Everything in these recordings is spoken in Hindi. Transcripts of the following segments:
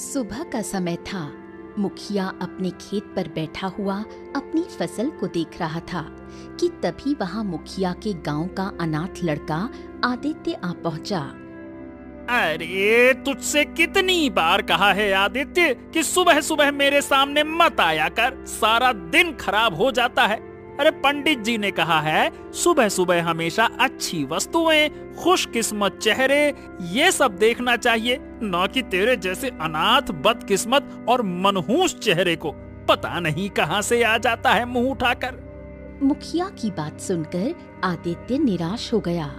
सुबह का समय था। मुखिया अपने खेत पर बैठा हुआ अपनी फसल को देख रहा था कि तभी वहां मुखिया के गांव का अनाथ लड़का आदित्य आ पहुंचा। अरे तुझसे कितनी बार कहा है आदित्य कि सुबह सुबह मेरे सामने मत आया कर, सारा दिन खराब हो जाता है। अरे पंडित जी ने कहा है सुबह सुबह हमेशा अच्छी वस्तुएं, खुशकिस्मत चेहरे, ये सब देखना चाहिए, न कि तेरे जैसे अनाथ, बदकिस्मत और मनहूस चेहरे को पता नहीं कहां से आ जाता है मुंह उठाकर। मुखिया की बात सुनकर आदित्य निराश हो गया।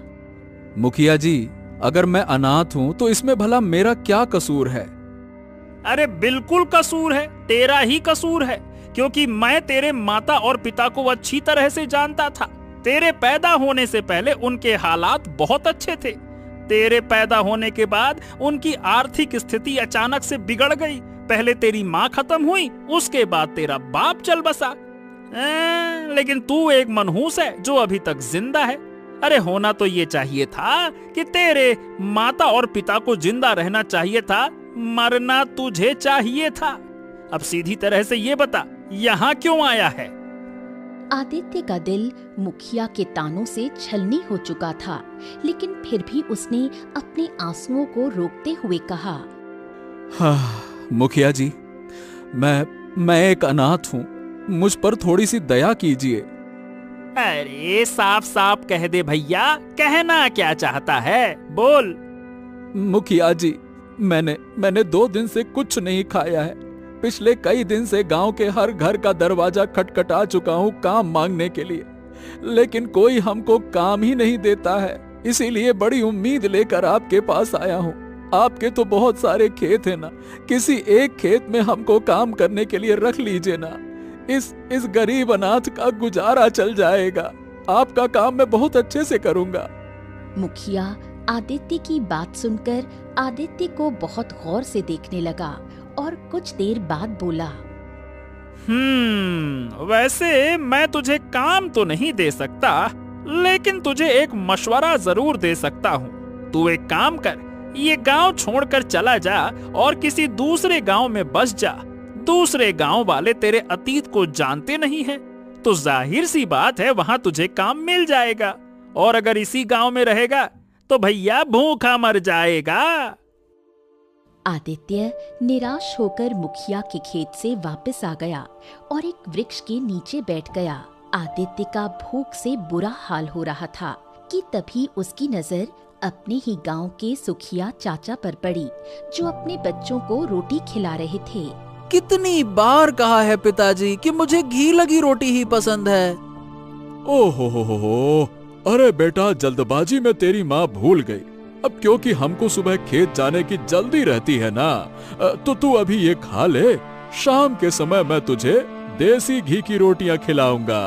मुखिया जी, अगर मैं अनाथ हूँ तो इसमें भला मेरा क्या कसूर है? अरे बिल्कुल कसूर है, तेरा ही कसूर है, क्योंकि मैं तेरे माता और पिता को अच्छी तरह से जानता था। तेरे पैदा होने से पहले उनके हालात बहुत अच्छे थे। तेरे पैदा होने के बाद उनकी आर्थिक स्थिति अचानक से बिगड़ गई। पहले तेरी माँ खत्म हुई, उसके बाद तेरा बाप चल बसा। लेकिन तू एक मनहूस है जो अभी तक जिंदा है। अरे होना तो ये चाहिए था कि तेरे माता और पिता को जिंदा रहना चाहिए था, मरना तुझे चाहिए था। अब सीधी तरह से ये बता, यहाँ क्यों आया है? आदित्य का दिल मुखिया के तानों से छलनी हो चुका था, लेकिन फिर भी उसने अपने आंसुओं को रोकते हुए कहा, हाँ, मुखिया जी, मैं एक अनाथ हूँ, मुझ पर थोड़ी सी दया कीजिए। अरे साफ साफ कह दे भैया, कहना क्या चाहता है, बोल। मुखिया जी, मैंने 2 दिन से कुछ नहीं खाया है। पिछले कई दिन से गांव के हर घर का दरवाजा खटखटा चुका हूँ काम मांगने के लिए, लेकिन कोई हमको काम ही नहीं देता है। इसीलिए बड़ी उम्मीद लेकर आपके पास आया हूँ। आपके तो बहुत सारे खेत हैं ना, किसी एक खेत में हमको काम करने के लिए रख लीजिए ना। इस गरीब अनाथ का गुजारा चल जाएगा। आपका काम मैं बहुत अच्छे से करूंगा। मुखिया आदित्य की बात सुनकर आदित्य को बहुत गौर से देखने लगा और कुछ देर बाद बोला, वैसे मैं तुझे काम तो नहीं दे सकता, लेकिन तुझे एक मशवरा जरूर दे सकता हूँ। तू एक काम कर, ये गांव छोड़कर चला जा और किसी दूसरे गांव में बस जा। दूसरे गांव वाले तेरे अतीत को जानते नहीं हैं, तो जाहिर सी बात है वहां तुझे काम मिल जाएगा। और अगर इसी गांव में रहेगा तो भैया भूखा मर जाएगा। आदित्य निराश होकर मुखिया के खेत से वापस आ गया और एक वृक्ष के नीचे बैठ गया। आदित्य का भूख से बुरा हाल हो रहा था कि तभी उसकी नजर अपने ही गांव के सुखिया चाचा पर पड़ी, जो अपने बच्चों को रोटी खिला रहे थे। कितनी बार कहा है पिताजी कि मुझे घी लगी रोटी ही पसंद है। ओहो, अरे बेटा, जल्दबाजी में तेरी माँ भूल गई। अब क्योंकि हमको सुबह खेत जाने की जल्दी रहती है ना, तो तू अभी ये खा ले। शाम के समय मैं तुझे देसी घी की रोटियां खिलाऊंगा।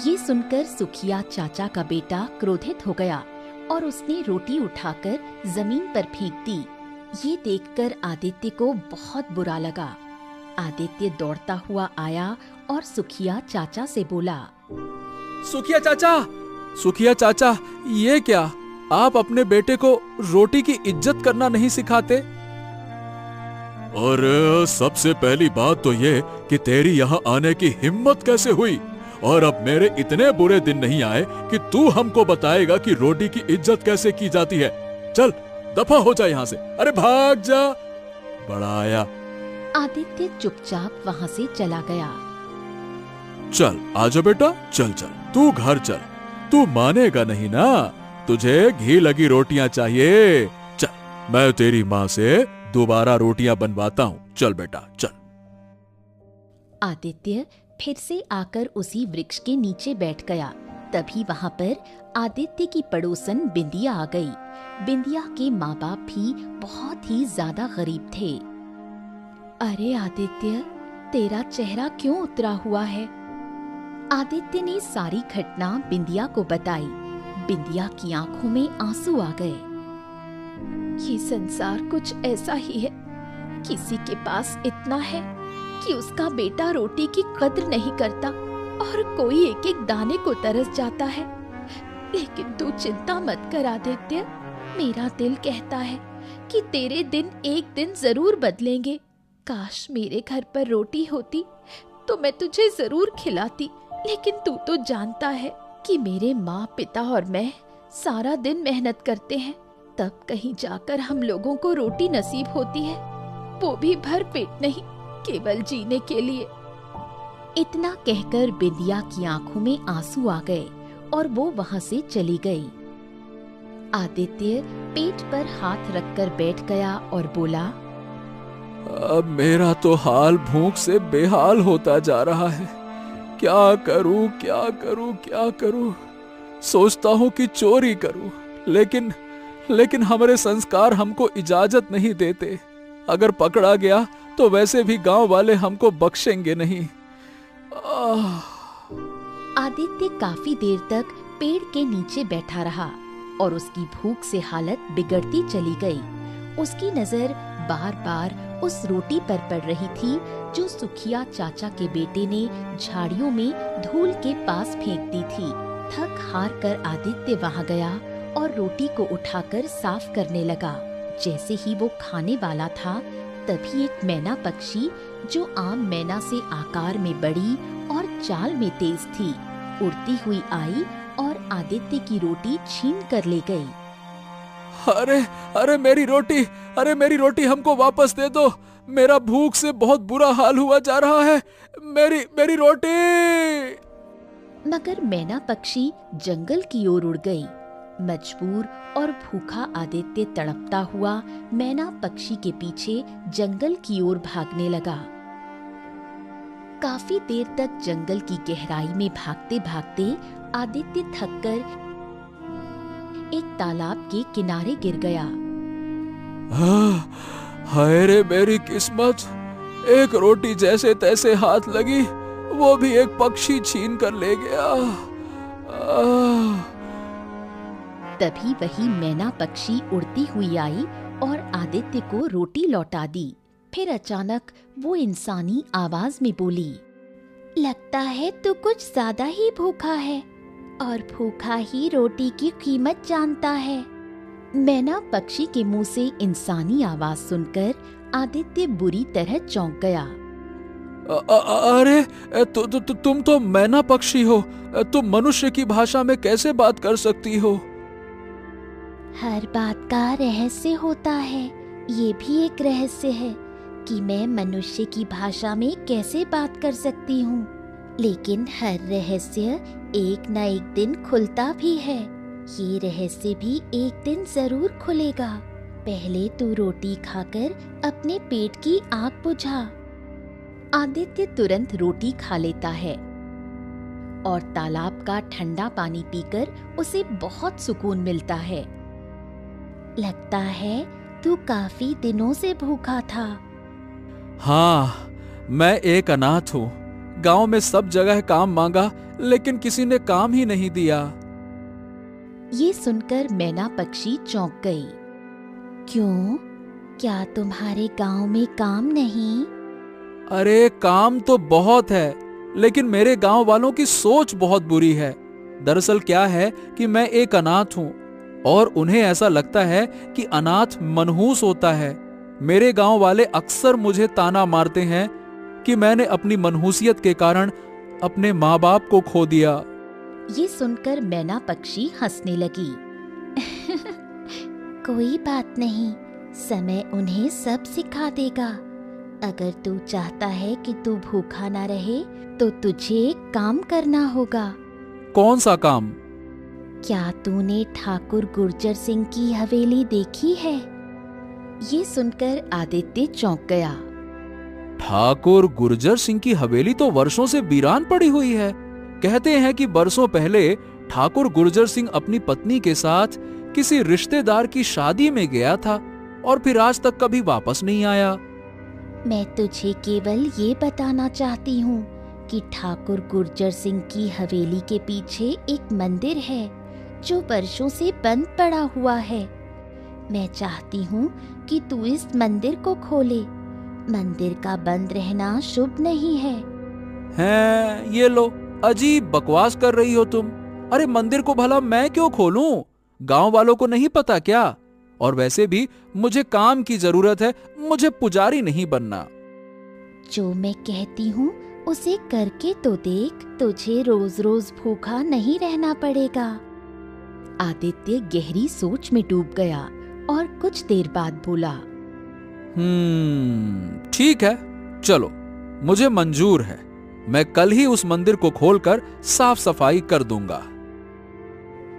ये सुनकर सुखिया चाचा का बेटा क्रोधित हो गया और उसने रोटी उठाकर जमीन पर फेंक दी। ये देखकर आदित्य को बहुत बुरा लगा। आदित्य दौड़ता हुआ आया और सुखिया चाचा से बोला, सुखिया चाचा, ये क्या, आप अपने बेटे को रोटी की इज्जत करना नहीं सिखाते? अरे सबसे पहली बात तो ये कि तेरी यहाँ आने की हिम्मत कैसे हुई, और अब मेरे इतने बुरे दिन नहीं आए कि तू हमको बताएगा कि रोटी की इज्जत कैसे की जाती है। चल दफा हो जा यहाँ से, अरे भाग जा। बड़ा आया। आदित्य चुपचाप वहाँ से चला गया। चल आजा बेटा, चल तू घर चल। तू मानेगा नहीं ना, तुझे घी लगी रोटियां चाहिए। चल, मैं तेरी माँ से दोबारा रोटियां बनवाता हूँ। चल बेटा चल। आदित्य फिर से आकर उसी वृक्ष के नीचे बैठ गया। तभी वहाँ पर आदित्य की पड़ोसन बिंदिया आ गई। बिंदिया के माँ बाप भी बहुत ही ज्यादा गरीब थे। अरे आदित्य, तेरा चेहरा क्यों उतरा हुआ है? आदित्य ने सारी घटना बिंदिया को बताई। बिंदिया की आंखों में आंसू आ गए। ये संसार कुछ ऐसा ही है, किसी के पास इतना है कि उसका बेटा रोटी की कद्र नहीं करता और कोई एक एक दाने को तरस जाता है। लेकिन तू चिंता मत कर आदित्य, मेरा दिल कहता है कि तेरे दिन एक दिन जरूर बदलेंगे। काश मेरे घर पर रोटी होती तो मैं तुझे जरूर खिलाती, लेकिन तू तो जानता है कि मेरे माँ पिता और मैं सारा दिन मेहनत करते हैं, तब कहीं जाकर हम लोगों को रोटी नसीब होती है, वो भी भर पेट नहीं, केवल जीने के लिए। इतना कहकर बिंदिया की आंखों में आंसू आ गए और वो वहां से चली गई। आदित्य पेट पर हाथ रखकर बैठ गया और बोला, अब मेरा तो हाल भूख से बेहाल होता जा रहा है। क्या करूं, क्या करूं, क्या करूं? सोचता हूं कि चोरी करूं, लेकिन हमारे संस्कार हमको इजाजत नहीं देते। अगर पकड़ा गया तो वैसे भी गांव वाले हमको बख्शेंगे नहीं। आदित्य काफी देर तक पेड़ के नीचे बैठा रहा और उसकी भूख से हालत बिगड़ती चली गई। उसकी नजर बार बार उस रोटी पर पड़ रही थी जो सुखिया चाचा के बेटे ने झाड़ियों में धूल के पास फेंक दी थी। थक हार कर आदित्य वहां गया और रोटी को उठाकर साफ करने लगा। जैसे ही वो खाने वाला था, तभी एक मैना पक्षी, जो आम मैना से आकार में बड़ी और चाल में तेज थी, उड़ती हुई आई और आदित्य की रोटी छीन कर ले गई। अरे मेरी रोटी हमको वापस दे दो। मेरा भूख से बहुत बुरा हाल हुआ जा रहा है। मेरी रोटी। मगर मैना पक्षी जंगल की ओर उड़ गई। मजबूर और भूखा आदित्य तड़पता हुआ मैना पक्षी के पीछे जंगल की ओर भागने लगा। काफी देर तक जंगल की गहराई में भागते भागते आदित्य थककर एक तालाब के किनारे गिर गया। हाय रे मेरी किस्मत, एक रोटी जैसे तैसे हाथ लगी, वो भी एक पक्षी छीन कर ले गया। तभी वही मैना पक्षी उड़ती हुई आई और आदित्य को रोटी लौटा दी। फिर अचानक वो इंसानी आवाज में बोली, लगता है तू कुछ ज्यादा ही भूखा है और भूखा ही रोटी की कीमत जानता है। मैना पक्षी के मुंह से इंसानी आवाज सुनकर आदित्य बुरी तरह चौंक गया। अरे तुम तो मैना पक्षी हो, तुम मनुष्य की भाषा में कैसे बात कर सकती हो? हर बात का रहस्य होता है। ये भी एक रहस्य है कि मैं मनुष्य की भाषा में कैसे बात कर सकती हूँ, लेकिन हर रहस्य एक न एक दिन खुलता भी है। ये रहस्य भी एक दिन जरूर खुलेगा। पहले तू रोटी खाकर अपने पेट की आग बुझा। आदित्य तुरंत रोटी खा लेता है और तालाब का ठंडा पानी पीकर उसे बहुत सुकून मिलता है। लगता है तू काफी दिनों से भूखा था। हाँ, मैं एक अनाथ हूँ। गांव में सब जगह काम मांगा, लेकिन किसी ने काम ही नहीं दिया। ये सुनकर मैना पक्षी चौंक गई। क्यों? क्या तुम्हारे गांव में काम नहीं? अरे काम तो बहुत है, लेकिन मेरे गांव वालों की सोच बहुत बुरी है। दरअसल क्या है कि मैं एक अनाथ हूँ और उन्हें ऐसा लगता है कि अनाथ मनहूस होता है। मेरे गांव वाले अक्सर मुझे ताना मारते हैं कि मैंने अपनी मनहूसियत के कारण अपने माँ बाप को खो दिया। ये सुनकर मैना पक्षी हंसने लगी। कोई बात नहीं, समय उन्हें सब सिखा देगा। अगर तू चाहता है कि तू भूखा ना रहे, तो तुझे एक काम करना होगा। कौन सा काम? क्या तूने ठाकुर गुर्जर सिंह की हवेली देखी है? ये सुनकर आदित्य चौंक गया। ठाकुर गुर्जर सिंह की हवेली तो वर्षों से वीरान पड़ी हुई है। कहते हैं कि बरसों पहले ठाकुर गुर्जर सिंह अपनी पत्नी के साथ किसी रिश्तेदार की शादी में गया था और फिर आज तक कभी वापस नहीं आया। मैं तुझे केवल ये बताना चाहती हूँ कि ठाकुर गुर्जर सिंह की हवेली के पीछे एक मंदिर है जो वर्षों से बंद पड़ा हुआ है। मैं चाहती हूँ कि तू इस मंदिर को खोले। मंदिर का बंद रहना शुभ नहीं है। हैं, ये लो, अजीब बकवास कर रही हो तुम। अरे मंदिर को भला मैं क्यों खोलूं? गांव वालों को नहीं पता क्या? और वैसे भी मुझे काम की जरूरत है, मुझे पुजारी नहीं बनना। जो मैं कहती हूँ उसे करके तो देख, तुझे रोज रोज भूखा नहीं रहना पड़ेगा। आदित्य गहरी सोच में डूब गया और कुछ देर बाद बोला, ठीक है, चलो, मुझे मंजूर है। मैं कल ही उस मंदिर को खोलकर साफ सफाई कर दूंगा।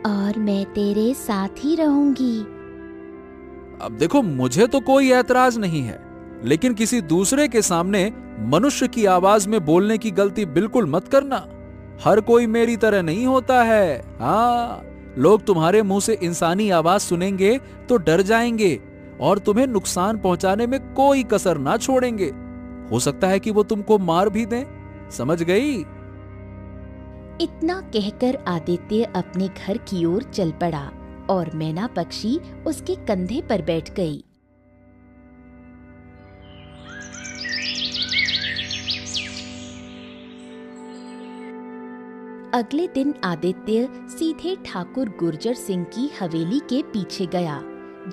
और मैं तेरे साथ ही रहूंगी। अब देखो, मुझे तो कोई ऐतराज नहीं है, लेकिन किसी दूसरे के सामने मनुष्य की आवाज में बोलने की गलती बिल्कुल मत करना। हर कोई मेरी तरह नहीं होता है। हाँ, लोग तुम्हारे मुंह से इंसानी आवाज सुनेंगे तो डर जाएंगे और तुम्हें नुकसान पहुंचाने में कोई कसर ना छोड़ेंगे। हो सकता है कि वो तुमको मार भी दें। समझ गई? इतना कहकर आदित्य अपने घर की ओर चल पड़ा और मैना पक्षी उसके कंधे पर बैठ गई। अगले दिन आदित्य सीधे ठाकुर गुर्जर सिंह की हवेली के पीछे गया,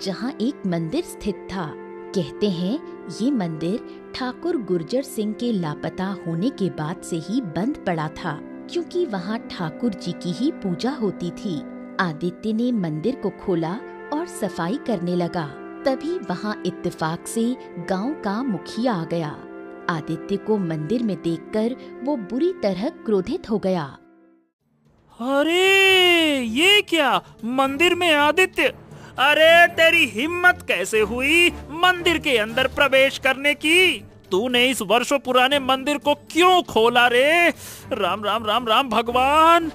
जहां एक मंदिर स्थित था। कहते हैं ये मंदिर ठाकुर गुर्जर सिंह के लापता होने के बाद से ही बंद पड़ा था, क्योंकि वहां ठाकुर जी की ही पूजा होती थी। आदित्य ने मंदिर को खोला और सफाई करने लगा। तभी वहां इत्तेफाक से गांव का मुखिया आ गया। आदित्य को मंदिर में देखकर वो बुरी तरह क्रोधित हो गया। अरे ये क्या, मंदिर में आदित्य? अरे तेरी हिम्मत कैसे हुई मंदिर के अंदर प्रवेश करने की? तूने इस वर्षों पुराने मंदिर को क्यों खोला रे? राम राम राम राम भगवान।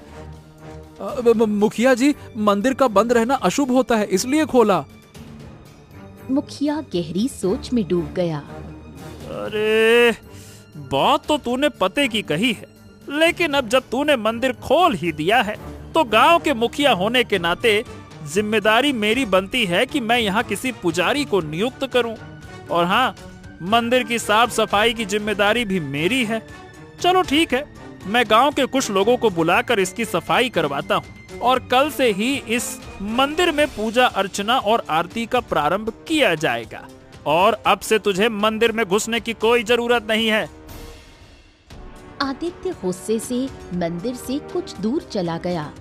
मुखिया जी, मंदिर का बंद रहना अशुभ होता है, इसलिए खोला। मुखिया गहरी सोच में डूब गया। अरे बात तो तूने पते की कही है, लेकिन अब जब तूने मंदिर खोल ही दिया है तो गांव के मुखिया होने के नाते जिम्मेदारी मेरी बनती है कि मैं यहाँ किसी पुजारी को नियुक्त करूं। और हाँ, मंदिर की साफ सफाई की जिम्मेदारी भी मेरी है। चलो ठीक है, मैं गांव के कुछ लोगों को बुलाकर इसकी सफाई करवाता हूँ और कल से ही इस मंदिर में पूजा अर्चना और आरती का प्रारंभ किया जाएगा। और अब से तुझे मंदिर में घुसने की कोई जरूरत नहीं है। आदित्य गुस्से से मंदिर से कुछ दूर चला गया।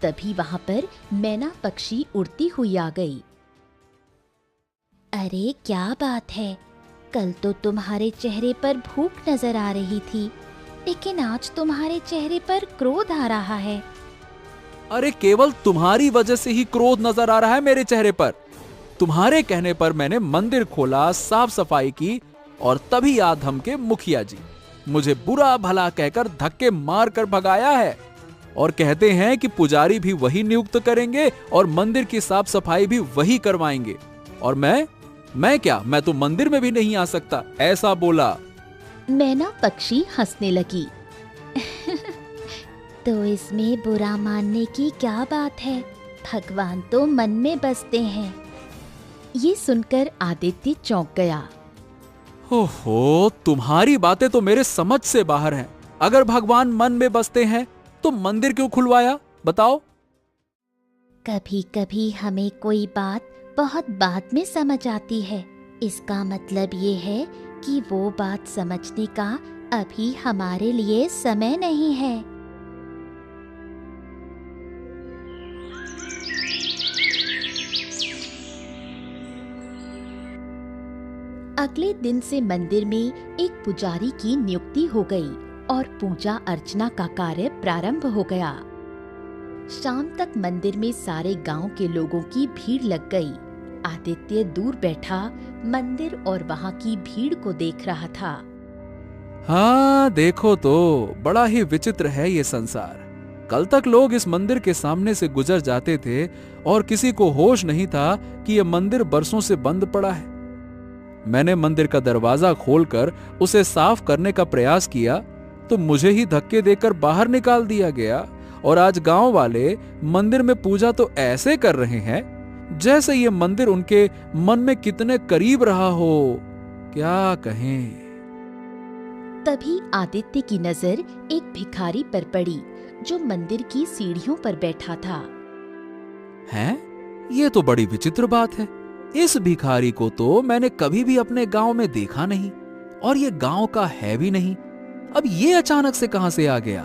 तभी वहां पर मैना पक्षी उड़ती हुई आ गई। अरे क्या बात है, कल तो तुम्हारे चेहरे पर भूख नजर आ रही थी, लेकिन आज तुम्हारे चेहरे पर क्रोध आ रहा है। अरे केवल तुम्हारी वजह से ही क्रोध नजर आ रहा है मेरे चेहरे पर। तुम्हारे कहने पर मैंने मंदिर खोला, साफ सफाई की, और तभी आ धमके मुखिया जी मुझे बुरा भला कहकर धक्के मार कर भगाया है। और कहते हैं कि पुजारी भी वही नियुक्त करेंगे और मंदिर की साफ सफाई भी वही करवाएंगे। और मैं क्या, मैं तो मंदिर में भी नहीं आ सकता, ऐसा बोला। मैना पक्षी हंसने लगी। तो इसमें बुरा मानने की क्या बात है, भगवान तो मन में बसते हैं। ये सुनकर आदित्य चौंक गया। ओहो, तुम्हारी बातें तो मेरे समझ से बाहर हैं। अगर भगवान मन में बसते हैं तो मंदिर क्यों खुलवाया, बताओ? कभी कभी हमें कोई बात बहुत बाद में समझ आती है। इसका मतलब ये है कि वो बात समझने का अभी हमारे लिए समय नहीं है। अगले दिन से मंदिर में एक पुजारी की नियुक्ति हो गई और पूजा अर्चना का कार्य प्रारंभ हो गया। शाम तक मंदिर में सारे गांव के लोगों की भीड़ लग गई। आदित्य दूर बैठा मंदिर और वहां की भीड़ को देख रहा था। हाँ, देखो तो, बड़ा ही विचित्र है ये संसार। कल तक लोग इस मंदिर के सामने से गुजर जाते थे और किसी को होश नहीं था कि यह मंदिर बरसों से बंद पड़ा है। मैंने मंदिर का दरवाजा खोलकर उसे साफ करने का प्रयास किया तो मुझे ही धक्के देकर बाहर निकाल दिया गया। और आज गांव वाले मंदिर में पूजा तो ऐसे कर रहे हैं जैसे ये मंदिर उनके मन में कितने करीब रहा हो, क्या कहें। तभी आदित्य की नजर एक भिखारी पर पड़ी जो मंदिर की सीढ़ियों पर बैठा था। हैं? ये तो बड़ी विचित्र बात है। इस भिखारी को तो मैंने कभी भी अपने गांव में देखा नहीं और ये गांव का है भी नहीं। अब ये अचानक से कहां से आ गया?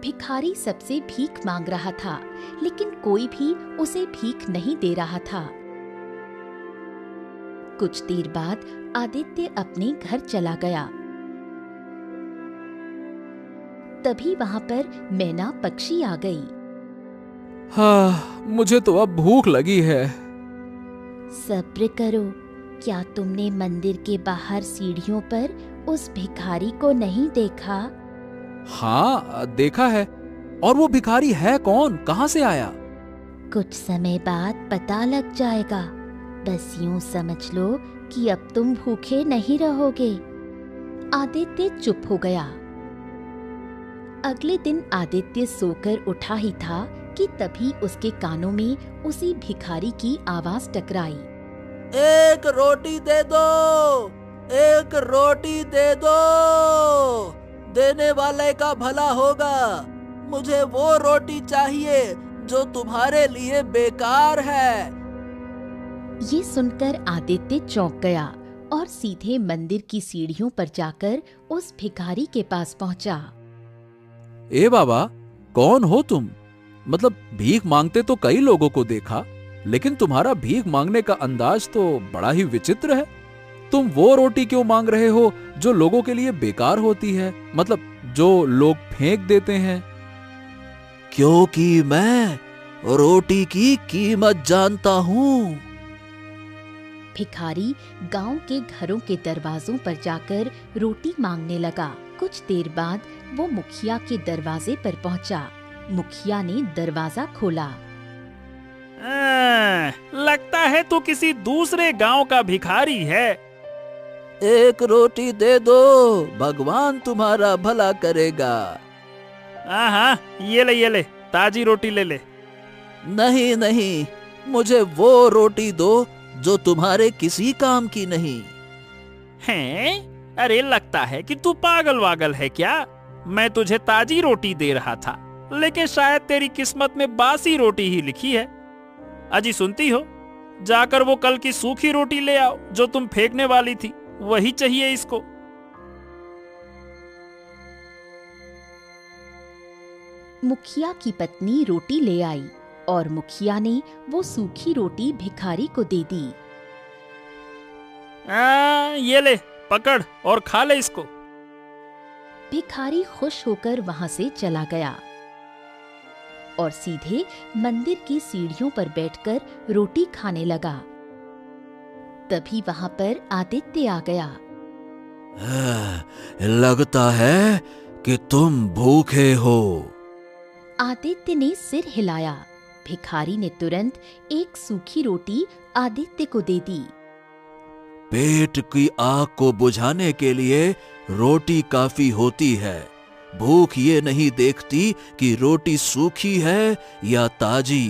भिखारी सबसे भीख मांग रहा था, लेकिन कोई भी उसे भीख नहीं दे रहा था। कुछ देर बाद आदित्य अपने घर चला गया। तभी वहां पर मैना पक्षी आ गई। हाँ, मुझे तो अब भूख लगी है। सब्र करो, क्या तुमने मंदिर के बाहर सीढ़ियों पर उस भिखारी को नहीं देखा? हाँ, देखा है। और वो भिखारी है कौन, कहां से आया? कुछ समय बाद पता लग जाएगा। बस यूं समझ लो कि अब तुम भूखे नहीं रहोगे। आदित्य चुप हो गया। अगले दिन आदित्य सोकर उठा ही था कि तभी उसके कानों में उसी भिखारी की आवाज टकराई। एक रोटी दे दो, एक रोटी दे दो, देने वाले का भला होगा। मुझे वो रोटी चाहिए जो तुम्हारे लिए बेकार है। ये सुनकर आदित्य चौंक गया और सीधे मंदिर की सीढ़ियों पर जाकर उस भिखारी के पास पहुंचा। ए बाबा, कौन हो तुम? मतलब भीख मांगते तो कई लोगों को देखा, लेकिन तुम्हारा भीख मांगने का अंदाज तो बड़ा ही विचित्र है। तुम वो रोटी क्यों मांग रहे हो जो लोगों के लिए बेकार होती है, मतलब जो लोग फेंक देते हैं? क्योंकि मैं रोटी की कीमत जानता हूँ। भिखारी गांव के घरों के दरवाजों पर जाकर रोटी मांगने लगा। कुछ देर बाद वो मुखिया के दरवाजे पर पहुंचा। मुखिया ने दरवाजा खोला। लगता है तू किसी दूसरे गांव का भिखारी है। एक रोटी दे दो, भगवान तुम्हारा भला करेगा। हाँ, ये ले, ताजी रोटी ले ले। नहीं नहीं, मुझे वो रोटी दो जो तुम्हारे किसी काम की नहीं। हैं? अरे लगता है कि तू पागल वागल है क्या? मैं तुझे ताजी रोटी दे रहा था, लेकिन शायद तेरी किस्मत में बासी रोटी ही लिखी है। अजी सुनती हो, जाकर वो कल की सूखी रोटी ले आओ जो तुम फेंकने वाली थी, वही चाहिए इसको। मुखिया की पत्नी रोटी ले आई और मुखिया ने वो सूखी रोटी भिखारी को दे दी। ये ले, पकड़ और खा ले इसको। भिखारी खुश होकर वहां से चला गया और सीधे मंदिर की सीढ़ियों पर बैठकर रोटी खाने लगा। तभी वहां पर आदित्य आ गया। लगता है कि तुम भूखे हो। आदित्य ने सिर हिलाया। भिखारी ने तुरंत एक सूखी रोटी आदित्य को दे दी। पेट की आग को बुझाने के लिए रोटी काफी होती है। भूख ये नहीं देखती कि रोटी सूखी है या ताजी।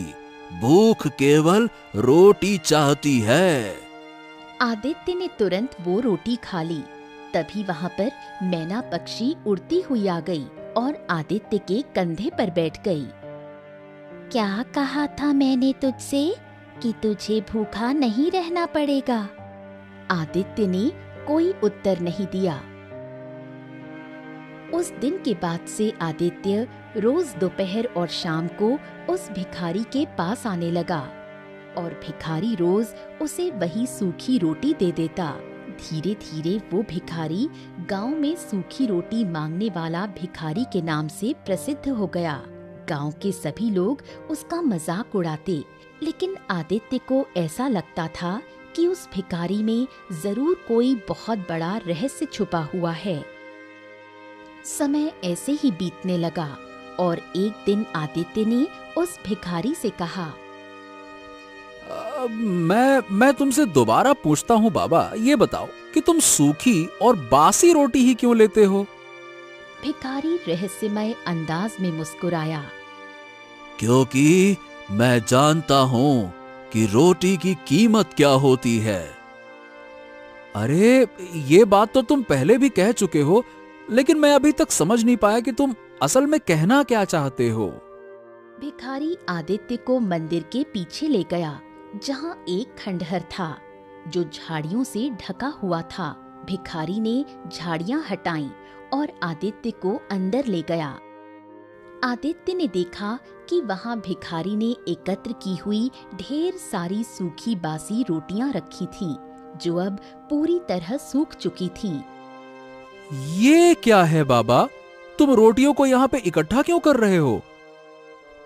भूख केवल रोटी चाहती है। आदित्य ने तुरंत वो रोटी खा ली। तभी वहां पर मैना पक्षी उड़ती हुई आ गई और आदित्य के कंधे पर बैठ गई। क्या कहा था मैंने तुझसे कि तुझे भूखा नहीं रहना पड़ेगा? आदित्य ने कोई उत्तर नहीं दिया। उस दिन के बाद से आदित्य रोज दोपहर और शाम को उस भिखारी के पास आने लगा और भिखारी रोज उसे वही सूखी रोटी दे देता। धीरे धीरे वो भिखारी गांव में सूखी रोटी मांगने वाला भिखारी के नाम से प्रसिद्ध हो गया। गांव के सभी लोग उसका मजाक उड़ाते, लेकिन आदित्य को ऐसा लगता था कि उस भिखारी में जरूर कोई बहुत बड़ा रहस्य छुपा हुआ है। समय ऐसे ही बीतने लगा और एक दिन आदित्य ने उस भिखारी से कहा, मैं तुमसे दोबारा पूछता हूँ बाबा, ये बताओ कि तुम सूखी और बासी रोटी ही क्यों लेते हो? भिखारी रहस्यमय अंदाज में मुस्कुराया। क्योंकि मैं जानता हूँ कि रोटी की कीमत क्या होती है। अरे ये बात तो तुम पहले भी कह चुके हो, लेकिन मैं अभी तक समझ नहीं पाया कि तुम असल में कहना क्या चाहते हो। भिखारी आदित्य को मंदिर के पीछे ले गया। जहाँ एक खंडहर था जो झाड़ियों से ढका हुआ था। भिखारी ने झाड़ियां हटाईं और आदित्य को अंदर ले गया। आदित्य ने देखा कि वहाँ भिखारी ने एकत्र की हुई ढेर सारी सूखी बासी रोटियां रखी थीं, जो अब पूरी तरह सूख चुकी थीं। ये क्या है बाबा? तुम रोटियों को यहाँ पे इकट्ठा क्यों कर रहे हो?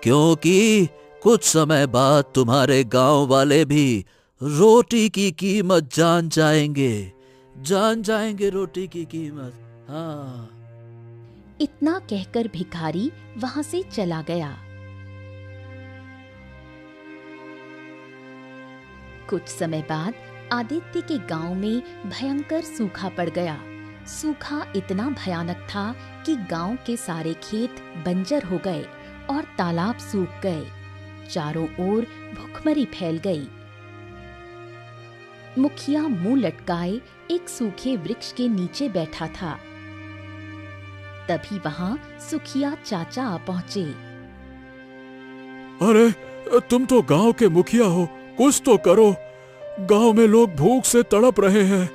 क्योंकि कुछ समय बाद तुम्हारे गांव वाले भी रोटी की कीमत जान जाएंगे रोटी की कीमत। हाँ। इतना कहकर भिखारी वहां से चला गया। कुछ समय बाद आदित्य के गांव में भयंकर सूखा पड़ गया। सूखा इतना भयानक था कि गांव के सारे खेत बंजर हो गए और तालाब सूख गए। चारों ओर भूखमरी फैल गई। मुखिया मुंह लटकाए एक सूखे वृक्ष के नीचे बैठा था। तभी वहां सुखिया चाचा आ पहुंचे। अरे तुम तो गांव के मुखिया हो, कुछ तो करो। गांव में लोग भूख से तड़प रहे हैं।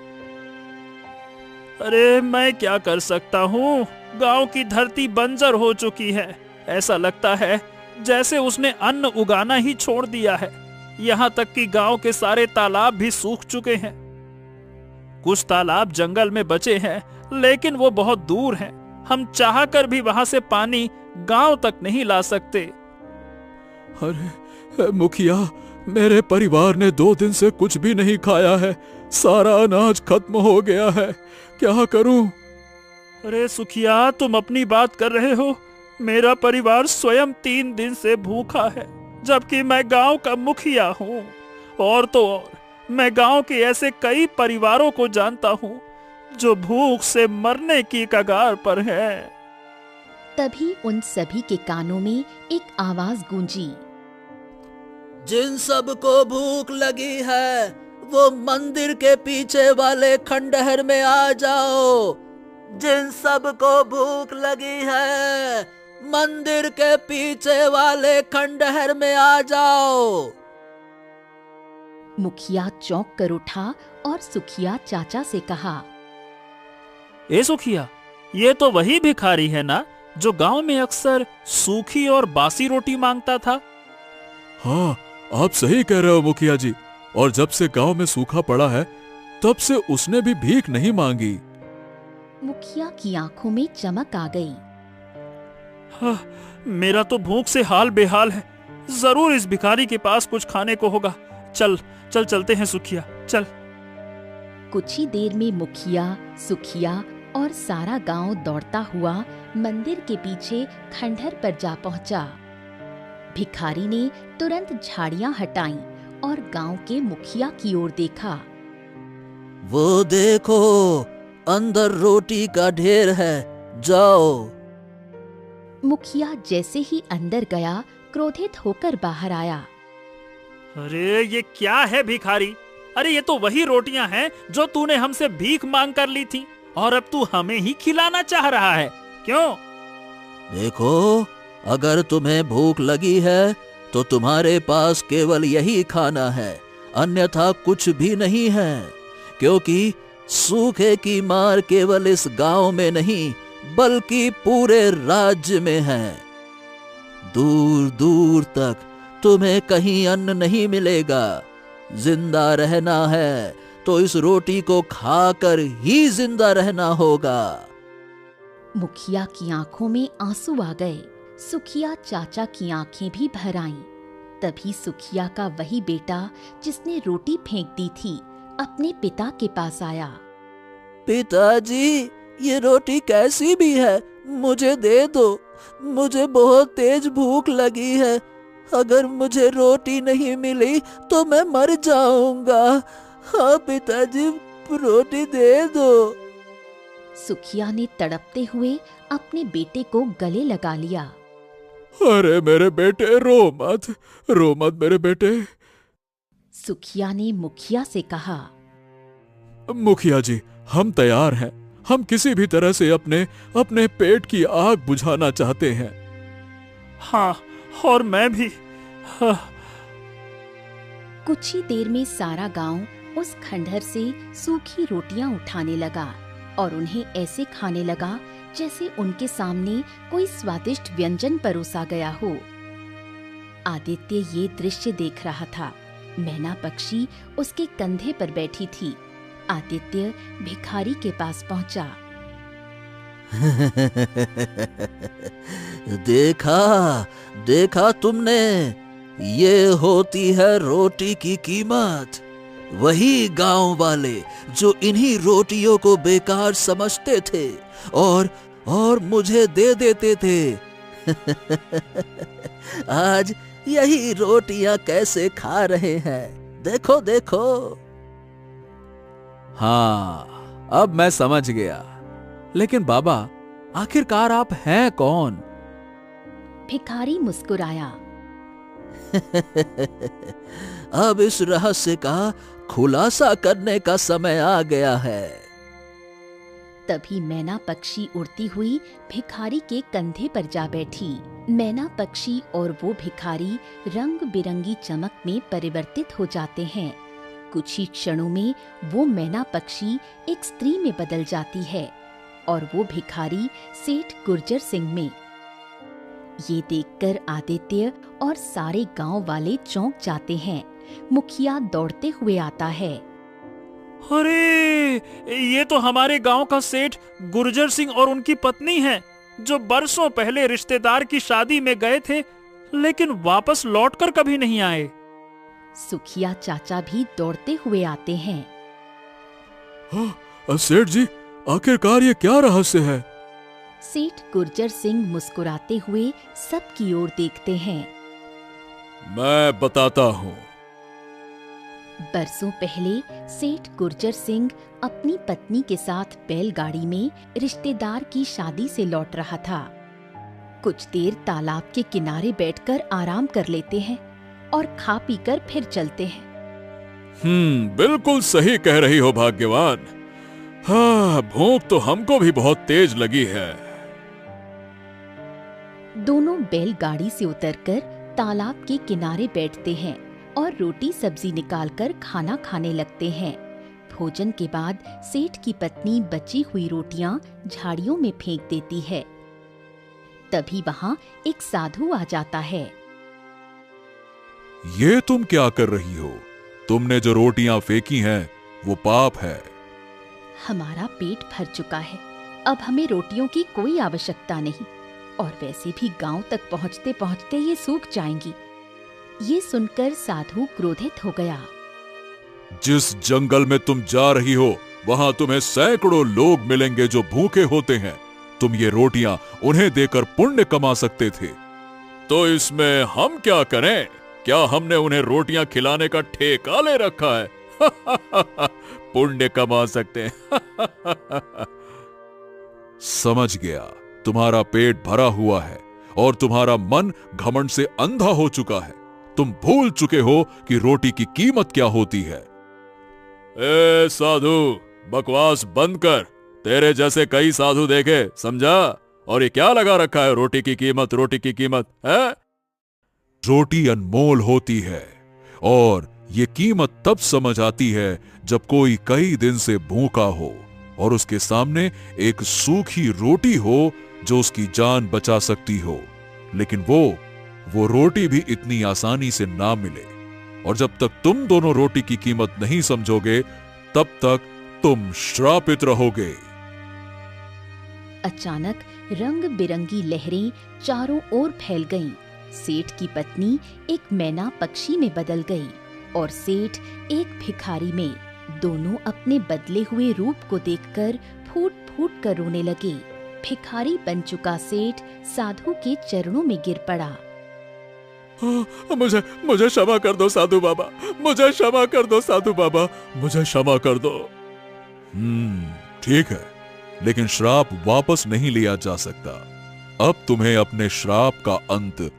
अरे मैं क्या कर सकता हूँ? गांव की धरती बंजर हो चुकी है। ऐसा लगता है जैसे उसने अन्न उगाना ही छोड़ दिया है। यहाँ तक कि गांव के सारे तालाब भी सूख चुके हैं। कुछ तालाब जंगल में बचे हैं, लेकिन वो बहुत दूर हैं। हम चाहकर भी वहां से पानी गांव तक नहीं ला सकते। अरे मुखिया, मेरे परिवार ने 2 दिन से कुछ भी नहीं खाया है। सारा अनाज खत्म हो गया है। क्या करूं? अरे सुखिया, तुम अपनी बात कर रहे हो? मेरा परिवार स्वयं 3 दिन से भूखा है, जबकि मैं गांव का मुखिया हूँ। और तो और मैं गांव के ऐसे कई परिवारों को जानता हूँ जो भूख से मरने की कगार पर है। तभी उन सभी के कानों में एक आवाज गूंजी। जिन सबको भूख लगी है वो मंदिर के पीछे वाले खंडहर में आ जाओ। जिन सबको भूख लगी है मंदिर के पीछे वाले खंडहर में आ जाओ। मुखिया चौंक कर उठा और सुखिया चाचा से कहा, ए सुखिया, ये तो वही भिखारी है ना जो गांव में अक्सर सूखी और बासी रोटी मांगता था? हाँ, आप सही कह रहे हो मुखिया जी। और जब से गांव में सूखा पड़ा है, तब से उसने भी भीख नहीं मांगी। मुखिया की आंखों में चमक आ गई। हाँ, मेरा तो भूख से हाल बेहाल है। जरूर इस भिखारी के पास कुछ खाने को होगा। चलते हैं सुखिया, चल। कुछ ही देर में मुखिया, सुखिया और सारा गांव दौड़ता हुआ मंदिर के पीछे खंडहर पर जा पहुंचा। भिखारी ने तुरंत झाड़ियां हटाईं और गांव के मुखिया की ओर देखा। वो देखो, अंदर रोटी का ढेर है, जाओ। मुखिया जैसे ही अंदर गया, क्रोधित होकर बाहर आया। अरे ये क्या है भिखारी? अरे ये तो वही रोटियां हैं जो तूने हमसे भीख मांग कर ली थी, और अब तू हमें ही खिलाना चाह रहा है, क्यों? देखो, अगर तुम्हें भूख लगी है तो तुम्हारे पास केवल यही खाना है, अन्यथा कुछ भी नहीं है। क्योंकि सूखे की मार केवल इस गांव में नहीं बल्कि पूरे राज्य में है। दूर दूर तक तुम्हें कहीं अन्न नहीं मिलेगा। जिंदा रहना है तो इस रोटी को खाकर ही जिंदा रहना होगा। मुखिया की आंखों में आंसू आ गए। सुखिया चाचा की आंखें भी भर आईं। तभी सुखिया का वही बेटा जिसने रोटी फेंक दी थी, अपने पिता के पास आया। पिताजी, ये रोटी कैसी भी है, मुझे दे दो। मुझे बहुत तेज भूख लगी है। अगर मुझे रोटी नहीं मिली तो मैं मर जाऊंगा। हाँ पिताजी, रोटी दे दो। सुखिया ने तड़पते हुए अपने बेटे को गले लगा लिया। अरे मेरे बेटे, रो मत मेरे बेटे। सुखिया ने मुखिया से कहा, मुखिया जी, हम तैयार हैं। हम किसी भी तरह से अपने पेट की आग बुझाना चाहते हैं। हाँ, और मैं भी। हाँ। कुछ ही देर में सारा गांव उस खंडहर से सूखी रोटियां उठाने लगा और उन्हें ऐसे खाने लगा जैसे उनके सामने कोई स्वादिष्ट व्यंजन परोसा गया हो। आदित्य ये दृश्य देख रहा था। मैना पक्षी उसके कंधे पर बैठी थी। आदित्य भिखारी के पास पहुंचा। देखा तुमने, ये होती है रोटी की कीमत। वही गांव वाले जो इन्हीं रोटियों को बेकार समझते थे और मुझे दे देते थे। आज यही रोटियां कैसे खा रहे हैं, देखो देखो। हाँ, अब मैं समझ गया। लेकिन बाबा, आखिरकार आप हैं कौन? भिखारी मुस्कुराया। अब इस रहस्य का खुलासा करने का समय आ गया है। तभी मैना पक्षी उड़ती हुई भिखारी के कंधे पर जा बैठी। मैना पक्षी और वो भिखारी रंग बिरंगी चमक में परिवर्तित हो जाते हैं। कुछ ही क्षणों में वो मैना पक्षी एक स्त्री में बदल जाती है और वो भिखारी सेठ गुर्जर सिंह में। ये देखकर आदित्य और सारे गांव वाले चौंक जाते हैं। मुखिया दौड़ते हुए आता है। अरे, ये तो हमारे गांव का सेठ गुर्जर सिंह और उनकी पत्नी है, जो बरसों पहले रिश्तेदार की शादी में गए थे लेकिन वापस लौटकर कभी नहीं आए। सुखिया चाचा भी दौड़ते हुए आते हैं। सेठ जी, आखिरकार ये क्या रहस्य है? सेठ गुर्जर सिंह मुस्कुराते हुए सबकी ओर देखते हैं। मैं बताता हूँ। बरसों पहले सेठ गुर्जर सिंह अपनी पत्नी के साथ बैलगाड़ी में रिश्तेदार की शादी से लौट रहा था। कुछ देर तालाब के किनारे बैठकर आराम कर लेते हैं और खा पीकर फिर चलते हैं। बिल्कुल सही कह रही हो भाग्यवान। हाँ, भूख तो हमको भी बहुत तेज लगी है। दोनों बैलगाड़ी से उतरकर तालाब के किनारे बैठते हैं और रोटी सब्जी निकालकर खाना खाने लगते हैं। भोजन के बाद सेठ की पत्नी बची हुई रोटियां झाड़ियों में फेंक देती है। तभी वहाँ एक साधु आ जाता है। ये तुम क्या कर रही हो? तुमने जो रोटियां फेंकी हैं, वो पाप है। हमारा पेट भर चुका है, अब हमें रोटियों की कोई आवश्यकता नहीं, और वैसे भी गांव तक पहुँचते पहुँचते ये सूख जाएंगी। ये सुनकर साधु क्रोधित हो गया। जिस जंगल में तुम जा रही हो, वहां तुम्हें सैकड़ों लोग मिलेंगे जो भूखे होते हैं। तुम ये रोटियां उन्हें देकर पुण्य कमा सकते थे। तो इसमें हम क्या करें? क्या हमने उन्हें रोटियां खिलाने का ठेका ले रखा है? पुण्य कमा सकते हैं। समझ गया, तुम्हारा पेट भरा हुआ है और तुम्हारा मन घमंड से अंधा हो चुका है। तुम भूल चुके हो कि रोटी की कीमत क्या होती है। ए साधु, बकवास बंद कर। तेरे जैसे कई साधु देखे, समझा? और ये क्या लगा रखा है, रोटी की कीमत, रोटी की कीमत है? रोटी अनमोल होती है और ये कीमत तब समझ आती है जब कोई कई दिन से भूखा हो और उसके सामने एक सूखी रोटी हो जो उसकी जान बचा सकती हो। लेकिन वो रोटी भी इतनी आसानी से ना मिले। और जब तक तुम दोनों रोटी की कीमत नहीं समझोगे, तब तक तुम श्रापित रहोगे। अचानक रंग बिरंगी लहरें चारों ओर फैल गईं। सेठ की पत्नी एक मैना पक्षी में बदल गई और सेठ एक भिखारी में। दोनों अपने बदले हुए रूप को देखकर फूट फूट कर रोने लगे। भिखारी बन चुका सेठ साधु के चरणों में गिर पड़ा। मुझे क्षमा कर दो साधु बाबा, मुझे क्षमा कर दो साधु बाबा, मुझे क्षमा कर दो। ठीक है, लेकिन श्राप वापस नहीं लिया जा सकता। अब तुम्हें अपने श्राप का अंत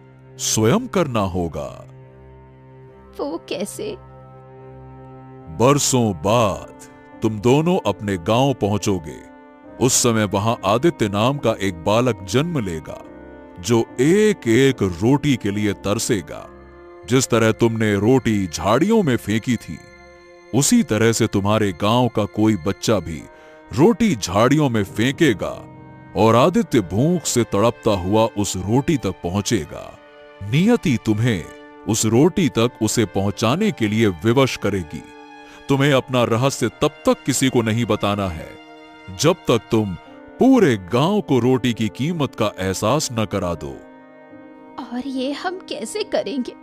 स्वयं करना होगा। वो कैसे? बरसों बाद तुम दोनों अपने गांव पहुंचोगे। उस समय वहां आदित्य नाम का एक बालक जन्म लेगा जो एक एक रोटी के लिए तरसेगा। जिस तरह तुमने रोटी झाड़ियों में फेंकी थी, उसी तरह से तुम्हारे गांव का कोई बच्चा भी रोटी झाड़ियों में फेंकेगा और आदित्य भूख से तड़पता हुआ उस रोटी तक पहुंचेगा। नियति तुम्हें उस रोटी तक उसे पहुंचाने के लिए विवश करेगी। तुम्हें अपना रहस्य तब तक किसी को नहीं बताना है जब तक तुम पूरे गांव को रोटी की कीमत का एहसास न करा दो। और ये हम कैसे करेंगे?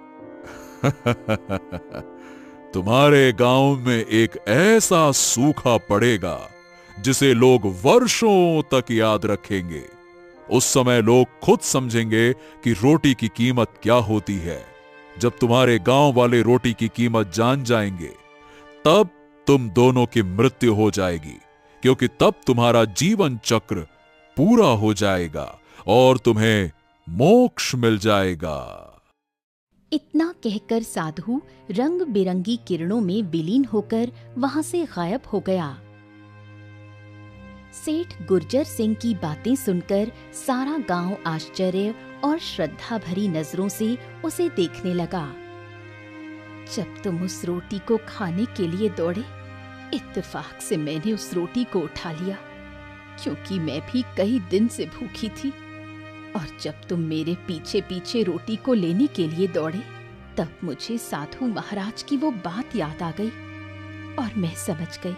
तुम्हारे गांव में एक ऐसा सूखा पड़ेगा जिसे लोग वर्षों तक याद रखेंगे। उस समय लोग खुद समझेंगे कि रोटी की कीमत क्या होती है। जब तुम्हारे गांव वाले रोटी की कीमत जान जाएंगे, तब तुम दोनों की मृत्यु हो जाएगी, क्योंकि तब तुम्हारा जीवन चक्र पूरा हो जाएगा और तुम्हें मोक्ष मिल जाएगा। इतना कहकर साधु रंग बिरंगी किरणों में विलीन होकर वहां से गायब हो गया। सेठ गुर्जर सिंह की बातें सुनकर सारा गांव आश्चर्य और श्रद्धा भरी नजरों से उसे देखने लगा। जब तुम उस रोटी को खाने के लिए दौड़े, इत्तेफाक से मैंने उस रोटी को उठा लिया, क्योंकि मैं भी कई दिन से भूखी थी। और जब तुम मेरे पीछे पीछे रोटी को लेने के लिए दौड़े, तब मुझे साधु महाराज की वो बात याद आ गई और मैं समझ गई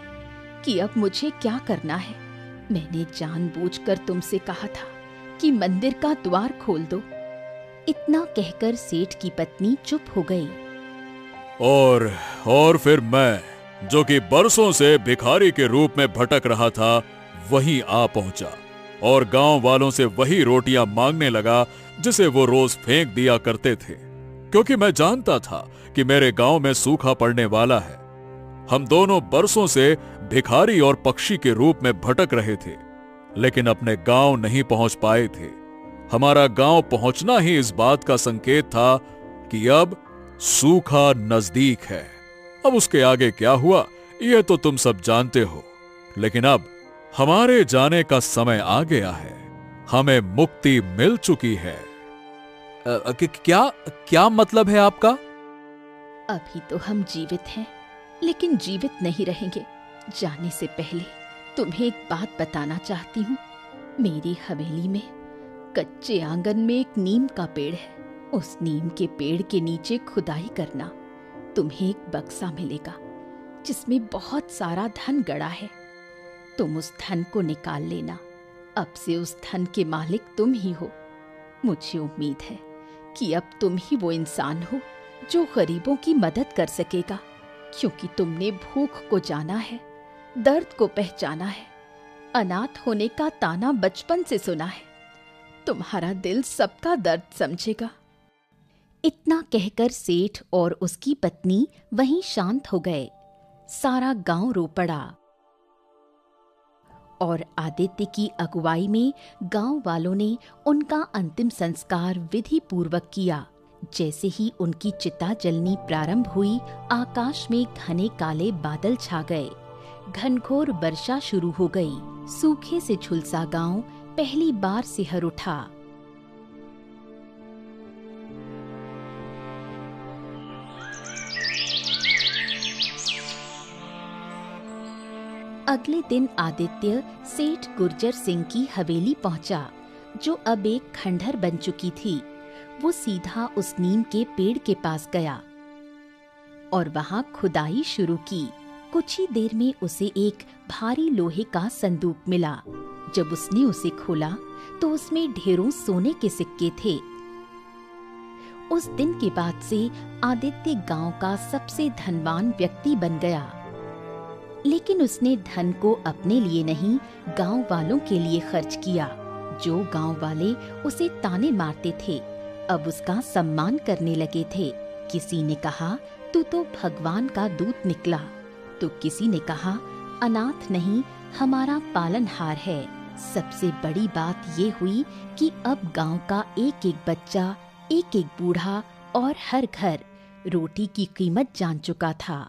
कि अब मुझे क्या करना है। मैंने जानबूझकर तुमसे कहा था कि मंदिर का द्वार खोल दो। इतना कहकर सेठ की पत्नी चुप हो गई। और फिर मैं, जो कि बरसों से भिखारी के रूप में भटक रहा था, वहीं आ पहुंचा और गांव वालों से वही रोटियां मांगने लगा जिसे वो रोज फेंक दिया करते थे, क्योंकि मैं जानता था कि मेरे गांव में सूखा पड़ने वाला है। हम दोनों बरसों से भिखारी और पक्षी के रूप में भटक रहे थे, लेकिन अपने गांव नहीं पहुंच पाए थे। हमारा गांव पहुंचना ही इस बात का संकेत था कि अब सूखा नजदीक है। अब उसके आगे क्या हुआ, यह तो तुम सब जानते हो, लेकिन अब हमारे जाने का समय आ गया है। हमें मुक्ति मिल चुकी है। क्या मतलब है आपका? अभी तो हम जीवित हैं, लेकिन जीवित नहीं रहेंगे। जाने से पहले तुम्हें एक बात बताना चाहती हूँ। मेरी हवेली में कच्चे आंगन में एक नीम का पेड़ है। उस नीम के पेड़ के नीचे खुदाई करना, तुम्हें एक बक्सा मिलेगा जिसमें बहुत सारा धन गड़ा है। तुम उस धन को निकाल लेना। अब से उस धन के मालिक तुम ही हो। मुझे उम्मीद है कि अब तुम ही वो इंसान हो जो गरीबों की मदद कर सकेगा, क्योंकि तुमने भूख को जाना है, दर्द को पहचाना है, अनाथ होने का ताना बचपन से सुना है। तुम्हारा दिल सबका दर्द समझेगा। इतना कहकर सेठ और उसकी पत्नी वहीं शांत हो गए। सारा गांव रो पड़ा और आदित्य की अगुवाई में गांव वालों ने उनका अंतिम संस्कार विधि पूर्वक किया। जैसे ही उनकी चिता जलनी प्रारंभ हुई, आकाश में घने काले बादल छा गए। घनघोर वर्षा शुरू हो गई। सूखे से झुलसा गांव पहली बार सिहर उठा। अगले दिन आदित्य सेठ गुर्जर सिंह की हवेली पहुंचा, जो अब एक खंडहर बन चुकी थी। वो सीधा उस नीम के पेड़ के पास गया और वहां खुदाई शुरू की। कुछ ही देर में उसे एक भारी लोहे का संदूक मिला। जब उसने उसे खोला तो उसमें ढेरों सोने के सिक्के थे। उस दिन के बाद से आदित्य गांव का सबसे धनवान व्यक्ति बन गया। लेकिन उसने धन को अपने लिए नहीं, गांव वालों के लिए खर्च किया। जो गांव वाले उसे ताने मारते थे, अब उसका सम्मान करने लगे थे। किसी ने कहा, तू तो भगवान का दूत निकला, तो किसी ने कहा, अनाथ नहीं, हमारा पालनहार है। सबसे बड़ी बात ये हुई कि अब गांव का एक एक बच्चा, एक एक बूढ़ा और हर घर रोटी की कीमत जान चुका था।